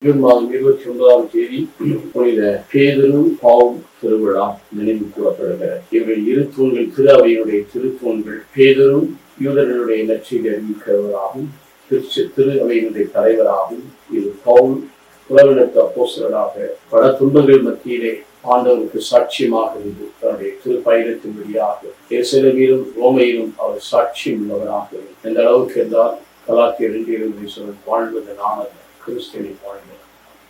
June மாதம் 29 புனித பேதுரு பவுல் திருவிழா நினைவு கூறப்படுகிறது. இவர்கள் இரு தூண்கள், திரு அவையினுடைய திருத்தூண்கள். பேதுரு யூதர்களுடைய நற்செய்தி அறிவிக்கிறவராகவும் திரு அவையினுடைய தலைவராகவும், இது பவுல் புலவெழுத்து அப்போஸ்தலராக பல துன்பங்கள் மத்தியிலே ஆண்டவருக்கு சாட்சியமாக இருந்து தன்னுடைய திருப்பயணத்தின் வழியாக எருசலேமிலும் ரோமையிலும் அவர் சாட்சியம் உள்ளவராக எந்த அளவுக்கு என்றால் கலாத்தியர் 2:20 வாழ்வது நானது கிறிஸ்துவினை வாழ்வது.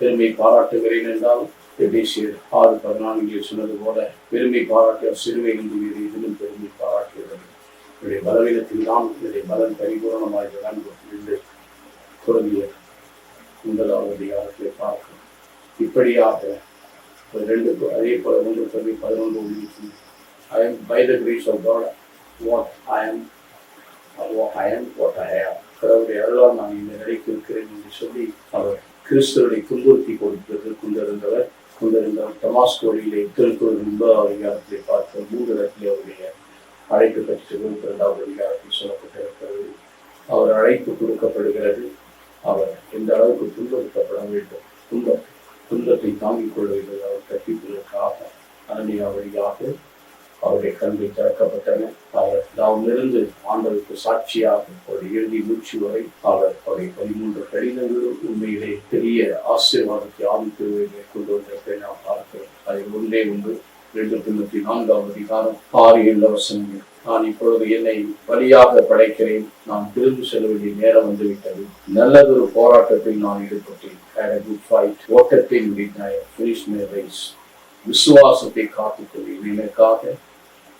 பெருமை பாராட்டுகிறேன் என்றால் எபேசியர் 6:14 சொன்னது போல பெருமை பாராட்டிய சிறுவை என்று இதிலும் பெருமை பாராட்டுகிறது. என்னுடைய பலவீனத்தில் தான் என்னுடைய பலன் பரிபூரணமாக விளங்கும் என்று தொடங்கிய முதலாவது அதிகாரத்தை பார்க்கிறோம். இப்படியாக அதே போல 1:11 I am by the grace of God what I am what I am. கடவுளுடைய அருளால் நான் இந்த நிலைக்கு இருக்கிறேன் என்று சொல்லி அவர் கிறிஸ்துவனை துன்புறுத்தி கொடுப்பது கொண்டிருந்தவர் டமாஸ்கோவிலே திருக்குறள் 9வது அதிகாரத்தை பார்த்த 3 இடத்திலே அவருடைய அழைப்பு பற்றி 22வது அதிகாரத்தில் சொல்லப்பட்டிருக்கிறது. அவர் அழைப்பு கொடுக்கப்படுகிறது. அவர் எந்த அளவுக்கு துன்புறுத்தப்பட வேண்டும், துன்பத்தை தாங்கிக் கொள்வதில் அவர் கற்பிப்பதற்காக அனனியா வழியாக அவருடைய கல்வி திறக்கப்பட்டன. அவர் நாமிலிருந்து ஆண்டவருக்கு சாட்சியாக அவருடைய இறுதி மூச்சு வரை அவருடைய 13 கடிதங்களும் உண்மையிலே பெரிய ஆசீர்வாதத்தை ஆவிக்குரிய கொண்டு வந்திருப்பதை நாம் பார்க்கிறோம். அதில் ஒன்றே ஒன்று 2 Timothy 4வது அதிகாரம் 6-7 வசனங்கள். நான் இப்பொழுது என்னை பலியாக படைக்கிறேன், நான் திரும்பி செல்ல வேண்டிய நேரம் வந்துவிட்டது. நல்லதொரு போராட்டத்தில் நான் ஈடுபட்டேன். ஓட்டத்தை முடித்தாய், விசுவாசத்தை காத்துக்கொள்ளேன். எனக்காக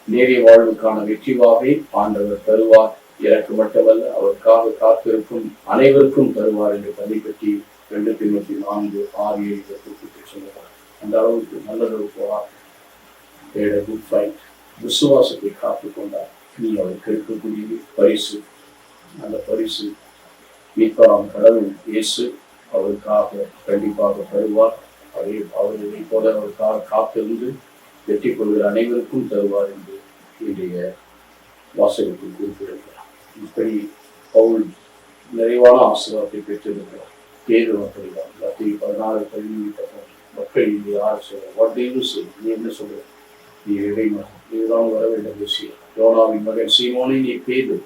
நேரிய வாழ்வுக்கான வெற்றிவாகை ஆண்டவர் தருவார். எனக்கு மட்டுமல்ல, அவருக்காக காத்திருக்கும் அனைவருக்கும் தருவார் என்று பதிப்பற்றி 2 Timothy 4:6-7 சொல்லுவார். அந்த அளவுக்கு நல்லதொரு போராட்டம், விசுவாசத்தை காத்துக்கொண்டார். நீ அவருக்கு இருக்கக்கூடிய பரிசு, அந்த பரிசு மீட்பராம் கடவுள் இயேசு அவருக்காக கண்டிப்பாக தருவார். அவர்களை போல அவருக்காக காத்திருந்து வெற்றி கொள்கிற அனைவருக்கும் தருவார் என்று இன்றைய வாசகத்தில் குறிப்பிடுகிறார். இப்படி பவுல் நிறைவான ஆசீர்வாதத்தை பெற்றிருக்கிறார். பேதுரு அப்படிதான் 14-17 மக்கள் இங்கே யார் சொல்ற வட்டின்னு சொல்லி நீ என்ன சொல்ற, நீ இறைவன், நீதான் வர வேண்டும் விஷயம். யோனாவின் மகன் சீமோனை நீ பேது,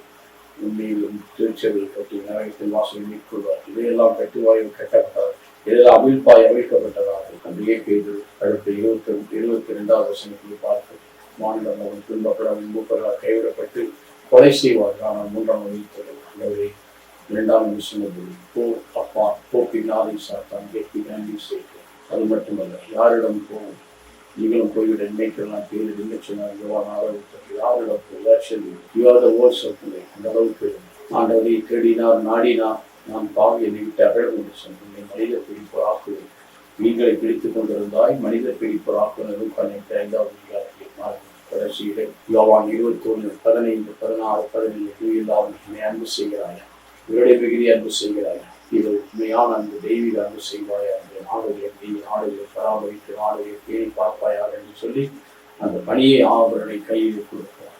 உண்மையிலும் திருச்சபையை கட்டி நரகத்தின் வாசலை மேற்கொள்வார். இதையெல்லாம் கட்டுவாயில் கட்டப்பட்டார், இதெல்லாம் அவிழ்ப்பாய் அவிழ்க்கப்பட்டதாக. அன்றையே பேது அடுத்த 22வது வசனத்தில் பார்த்து மாநிலம் அவன் துன்பப்படாமல் மூப்பர்களால் கைவிடப்பட்டு கொலை செய்வார். ஆனால் 3ஆம் வழித்தொடர் 2ஆம் சொன்னது போ அப்பா போ பின்னாடி சாத்தான் பின்னாடி சேர்த்து. அது மட்டுமல்ல, யாரிடம் போகும், நீங்களும் போய்விட நினைக்கலாம் பேரு என்ன சொன்னார் யாரிடம் அந்த அளவுக்கு ஆண்டவரை தேடினார், நாடினார். நான் பாவி என்னை விட்டு அகழம் என்று சொன்னேன், மனித பிடிப்போர் ஆக்குவேன். மீன்களை பிடித்துக் கொண்டிருந்தாய், மனித பிடிப்போர் ஆக்குவதும் 5வது அதிகாரத்தில் கடைசியிலே யோவான் 21:15-16-17 அன்பு செய்கிறாயா, இவருடைய மிகுதி அன்பு செய்கிறாயா, இது உண்மையான அன்பு, தெய்வீக அன்பு செய்வாயா என்று நாடுகளை பராமரித்து நாடுகளை பேணி பார்ப்பாயாக என்று சொல்லி அந்த பணியை அவருடைய கையில் கொடுக்கிறார்.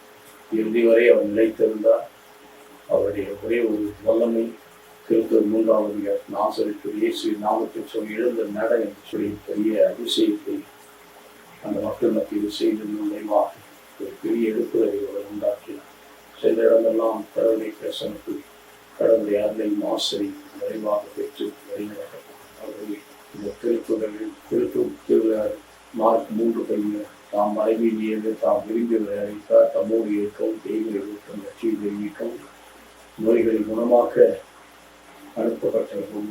இறுதி வரை அவர் நிலைத்திருந்தார். அவருடைய ஒரே ஒரு வல்லமை திருத்தூர் 3வது அதிகாரத்தில் நாசரேத்து இயேசுவின் நாமத்தில் சொல்லி எழுந்த நட என்று சொல்லி பெரிய அதிசயத்தை அந்த மக்கள் மத்தியில் செய்து நினைவாக ஒரு பெரிய எடுப்புரைகளை உண்டாக்கினார். சில இடமெல்லாம் கடவுளை பிரசனத்தில் கடவுளை அருளையும் ஆசிரியை நிறைவாக பெற்று வழிநடத்தப்பட்டார். இந்த திருத்தூர் மார்க் 3 தாம் மறைவியது தாம் விரும்பியவரை அழைத்தார். தம்மோடு இருக்கவும் தெய்வங்களை ஊக்கம் லட்சியை தெரிவிக்கவும் நோய்களை குணமாக்க அனுப்பப்பட்டவர்கள்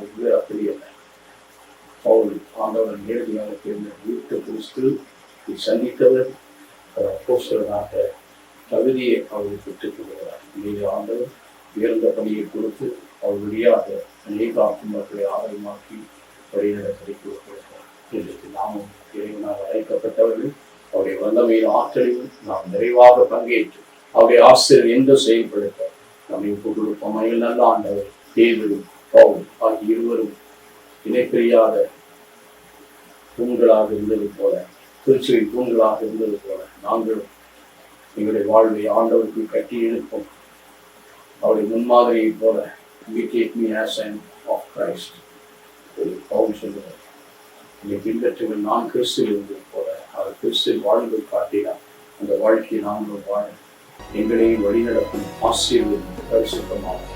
இது அப்படி அல்ல. பவுல் ஆண்டவர் நேரடியாக தேர்ந்த கிறிஸ்து சந்தித்தவர் அப்போஸ்தலனாக தகுதியை அவர்கள் பெற்றுக் கொள்கிறார். மீது ஆண்டவர் உயர்ந்த பணியை கொடுத்து அவர் வழியாக அநேக ஆத்மாக்களை ஆதாயமாக்கி வழிநடத்தி கொடுக்கிறார். இன்றைக்கு நாமும் இறைவனாக அழைக்கப்பட்டவர்கள் அவருடைய வல்லமையின் ஆற்றலில் நாம் நிறைவாக பங்கேற்று அவருடைய ஆசிரியர் எந்த செயல்படுத்த நம்மை கொடுப்போம். நல்ல ஆண்டவர் பேதுரு பவுல் ஆகிய இருவரும் இணைப்பிரியாத தூண்களாக இருந்தது போல, திருச்சியின் தூண்களாக இருந்தது போல நாங்களும் எங்களுடைய வாழ்வை ஆண்டவருக்கு கட்டி எழுப்போம். அவருடைய முன்மாதிரியை போல imitate me as I am of Christ. Pavul சொல்லுவார், என்னை பின்பற்றுங்கள், நான் கிறிஸ்துவில் இருந்தது போல அவர் கிறிஸ்துவில் வாழ்ந்து காட்டினார். அந்த வாழ்க்கையை நாங்கள் வாழ எங்களையும் வழிநடத்தும் ஆசீர்வாதம் பரிசுத்தமாகும்.